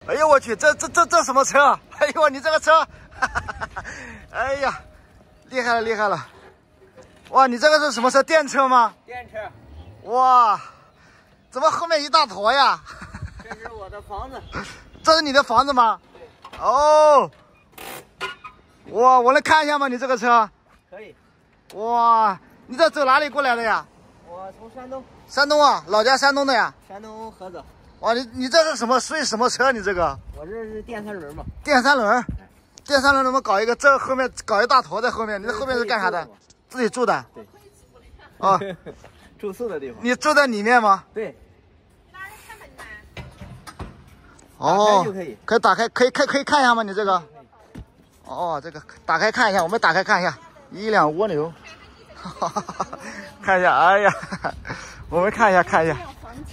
哎呦我去，这什么车？哎呦你这个车，哎呀，厉害了厉害了！哇，你这个是什么车？电车吗？电车。哇，怎么后面一大坨呀？这是我的房子。这是你的房子吗？对。哦。哇，我能看一下吗？你这个车？可以。哇，你这走哪里过来的呀？我从山东。山东啊，老家山东的呀？山东菏泽。哇，你这是什么？属于什么车？你这个？我这是电三轮嘛。电三轮怎么搞一个？这后面搞一大坨在后面，你在后面是干啥的？自己住的？对。哦，住宿的地方。你住在里面吗？对。哪里开门呢？哦，可以打开，可以看一下吗？你这个？哦，这个打开看一下，我们打开看一下，一辆蜗牛，看一下，哎呀，我们看一下。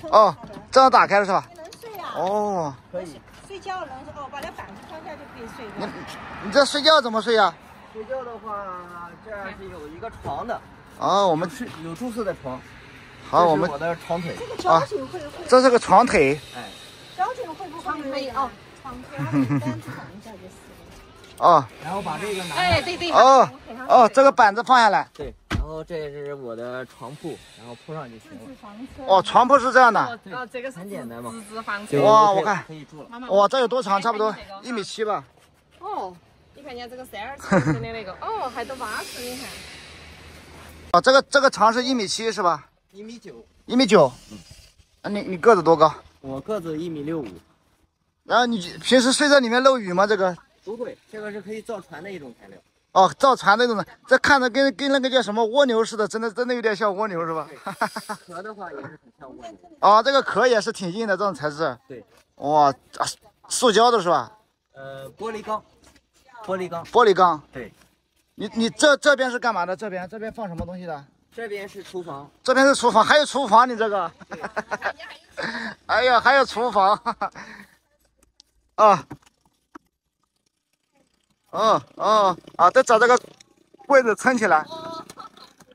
哦，这样打开了是吧？能睡啊？哦，可以。睡觉能哦，把那板子放下就可以睡了。你这睡觉怎么睡呀？睡觉的话，这样是有一个床的。哦，我们是有住宿的床。好，我的床腿。这个交警会不会？这是个床腿。哎。交警会不会可以哦？床腿单子放一下就是。哦。然后把这个拿。哎，对。哦，这个板子放下来。对。然后这是我的床铺，然后铺上就行了。哦，床铺是这样的。哦，这个很简单嘛。纸房车。哇，我看可以住了。哇，这有多长？差不多1.7米吧。哦，你看人家这个32寸的那个，哦，还都巴适，你看。啊，这个长是1.7米是吧1.9米。你个子多高？我个子1.65米。然后你平时睡在里面漏雨吗？这个不会，这个是可以造船的一种材料。哦，造船那种，这看着跟那个叫什么蜗牛似的，真的有点像蜗牛是吧？壳的话也是很像蜗牛。哦，这个壳也是挺硬的，这种材质。对。哇，塑胶的是吧？玻璃钢。玻璃钢。对。你这边是干嘛的？这边放什么东西的？这边是厨房。这边是厨房，还有厨房，你这个。哎呀，还有厨房。啊。得找这个柜子撑起来。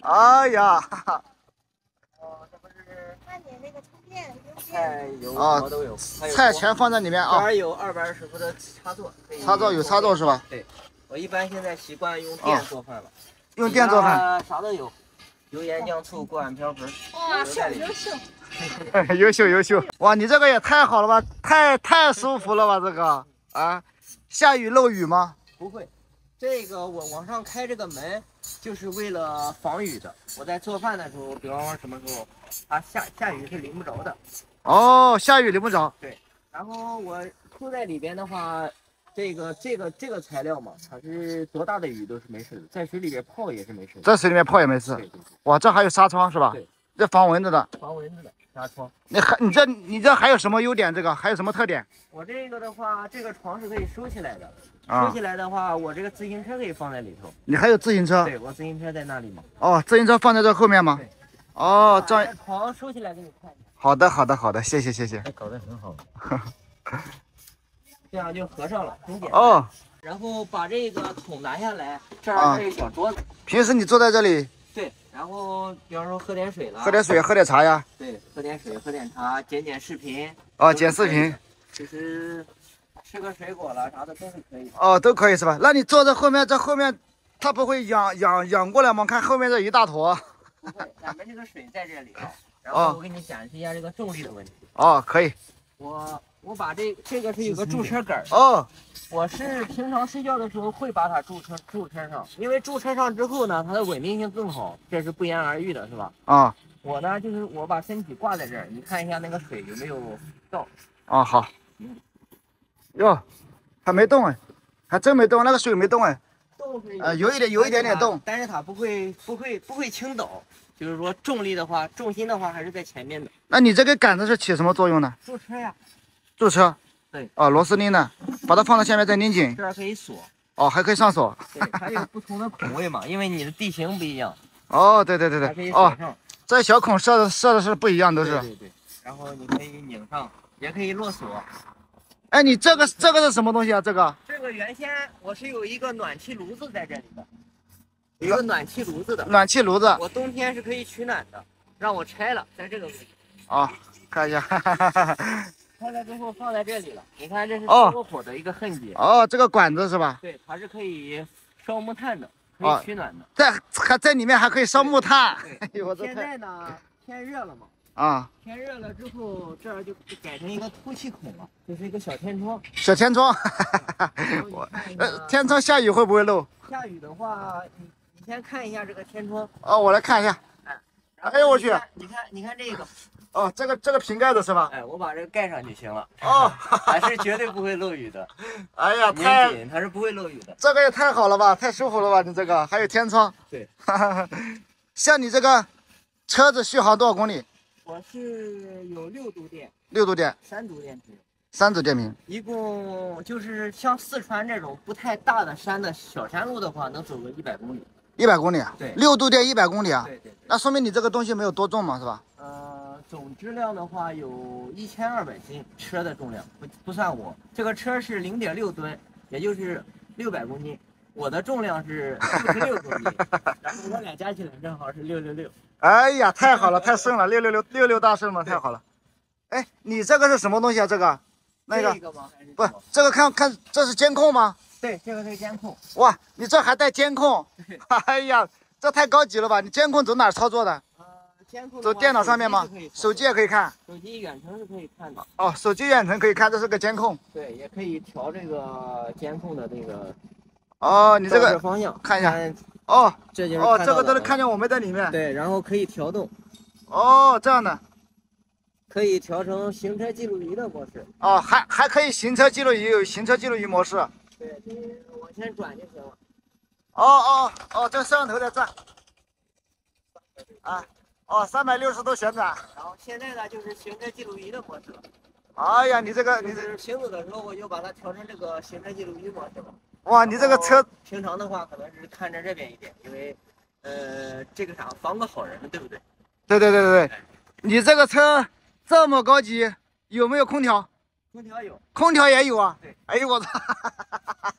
哎呀。这不是看你那个充电菜有什么都有。菜全放在里面啊。这儿有220伏的插座。插座有插座是吧？对。我一般现在习惯用电做饭了。用电做饭。啥都有。油盐酱醋锅碗瓢盆。哇，优秀！哇，你这个也太好了吧，太舒服了吧，这个啊，下雨漏雨吗？不会，这个我往上开这个门，就是为了防雨的。我在做饭的时候，比方说什么时候，它下雨是淋不着的。哦，下雨淋不着。对，然后我铺在里边的话，这个材料嘛，它是多大的雨都是没事的，在水里边泡也是没事的。在水里面泡也没事。对。哇，这还有纱窗是吧？对。这防蚊子的。防蚊子的纱窗。你这还有什么优点？这个还有什么特点？我这个的话，这个床是可以收起来的。收起来的话，我这个自行车可以放在里头。你还有自行车？对，我自行车在那里嘛。哦，自行车放在这后面吗？对。哦，这样。床收起来给你看一下。好的，谢谢。搞得很好。这样就合上了，很简单。哦。然后把这个桶拿下来，这儿还有小桌子。平时你坐在这里？对。然后比方说喝点水了。喝点水，喝点茶呀？对，喝点水，喝点茶，剪视频。哦，剪视频。就是吃个水果了啥的都是可以。哦，都可以是吧？那你坐在后面，这后面它不会仰过来吗？看后面这一大坨。不会，咱们这个水在这里啊。然后我给你展示一下这个重力的问题。哦，可以。我把这个是有个驻车杆。哦。我是平常睡觉的时候会把它驻车上，因为驻车上之后呢，它的稳定性更好，这是不言而喻的，是吧？啊。我呢就是我把身体挂在这儿，你看一下那个水有没有到。哦，好。哟，还没动哎，还真没动，那个水没动哎。动是有一点点动，但是它不会倾倒，就是说重心的话还是在前面的。那你这个杆子是起什么作用呢？驻车呀。驻车。对。哦，螺丝钉呢？把它放到下面再拧紧。这儿可以锁。哦，还可以上锁。对，它有不同的孔位嘛，因为你的地形不一样。哦，对。哦，这小孔设的是不一样，都是。对。然后你可以拧上，也可以落锁。哎，你这个是什么东西啊？这个原先我是有一个暖气炉子在这里的，有一个暖气炉子的。暖气炉子。我冬天是可以取暖的，让我拆了，在这个位置。哦，看一下。开了之后放在这里了，你看这是哦烧火的一个痕迹。哦，这个管子是吧？对，它是可以烧木炭的，可哦以取暖的。在里面还可以烧木炭。对哎呦，我这现在呢天热了嘛，啊，天热了之后，这儿就改成一个透气孔了，就是一个小天窗。小天窗。然后你看一下天窗下雨会不会漏？下雨的话，你先看一下这个天窗。哦，我来看一下。然后哎呦我去你看这个，哦，这个瓶盖子是吧？哎，我把这个盖上就行了。哦，还是绝对不会漏雨的。哎呀，严谨，它是不会漏雨的。这个也太好了吧，太舒服了吧！你这个还有天窗。对。像你这个车子续航多少公里我是有6度电？6度电，3度电瓶。 ，3度电瓶。一共就是像四川这种不太大的山的小山路的话，能走个100公里。100公里啊？对6度电100公里啊？对对对。那说明你这个东西没有多重嘛，是吧？总质量的话有1200斤，车的重量不算我，这个车是0.6吨，也就是600公斤。我的重量是66公斤，然后我俩加起来正好是666。哎呀，太好了，太顺了，666大顺了，太好了。哎，你这个是什么东西啊？这个，那个这个吗？还是不，这个看这是监控吗？对，这个是监控。哇，你这还带监控？哎呀，这太高级了吧！你监控走哪儿操作的？监控走电脑上面吗？手机也可以看。手机远程是可以看的。哦，手机远程可以看，这是个监控。对，也可以调这个监控的那个。哦，你这个方向看一下。哦，这就是哦，这个都是看见我们在里面。对，然后可以调动。哦，这样的。可以调成行车记录仪的模式。哦，还可以行车记录仪，有行车记录仪模式。对，往前转就行了。哦，这个摄像头在转。啊，哦，360度旋转。然后现在呢，就是行车记录仪的模式了。哎呀，你这个是行走的时候，我就把它调成这个行车记录仪模式了。哇，你这个车平常的话可能是看着这边一点，因为这个啥防个好人，对不对？对，你这个车这么高级，有没有空调？空调有，空调也有啊。对，哎呦我操！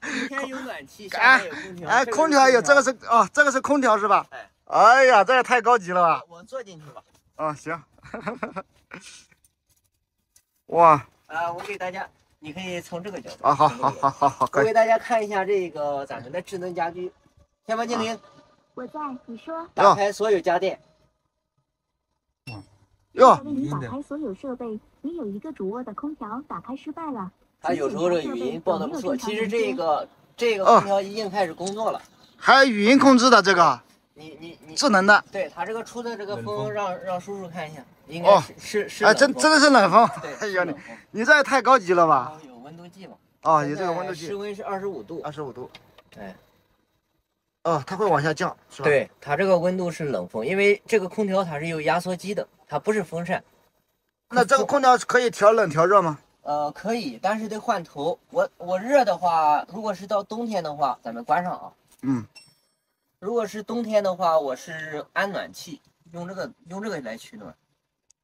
冬天有暖气，夏天有空调。哎，空调有，这个是哦，这个是空调是吧？哎，哎呀，这也太高级了吧！我坐进去吧。啊，行。哇！我给大家，你可以从这个角度。啊，好，我给大家看一下这个咱们的智能家居。天猫精灵，我在，你说。打开所有家电。哟，为你打开所有设备，你有一个主卧的空调打开失败了。它有时候这个语音报的不错，其实这个空调已经开始工作了。还有语音控制的这个。你智能的。对，它这个出的这个风，让叔叔看一下，应该是哎，真的是冷风。对，哎呀，你这也太高级了吧！有温度计嘛？哦，有这个温度计。室温是25度。25度。哎。哦，它会往下降，是吧？对，它这个温度是冷风，因为这个空调它是有压缩机的，它不是风扇。那这个空调可以调冷调热吗？可以，但是得换头。我热的话，如果是到冬天的话，咱们关上啊。嗯。如果是冬天的话，我是安暖气，用这个来取暖。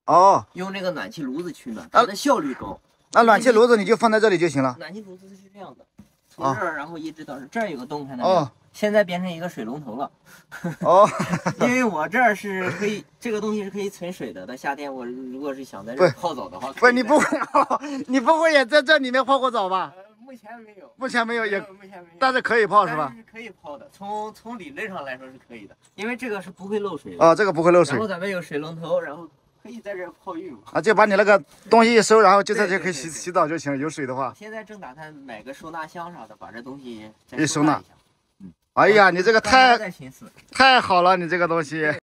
哦。用这个暖气炉子取暖，它的效率高。那暖气炉子你就放在这里就行了。暖气炉子是这样的，从这儿然后一直到这儿有个洞，看到没有？哦。现在变成一个水龙头了。哦。因为我这儿是可以，这个东西是可以存水的。到夏天我如果是想在这儿泡澡的话，不，你不会也在这里面泡过澡吧？目前没有，目前没有，但是可以泡是吧？是可以泡的，从理论上来说是可以的，因为这个是不会漏水的。哦，这个不会漏水。然后咱们有水龙头，然后可以在这儿泡浴嘛。啊，就把你那个东西一收，然后就在这可以洗澡就行，有水的话。现在正打算买个收纳箱啥的，把这东西一收纳。嗯。哎呀，你这个太好了，你这个东西。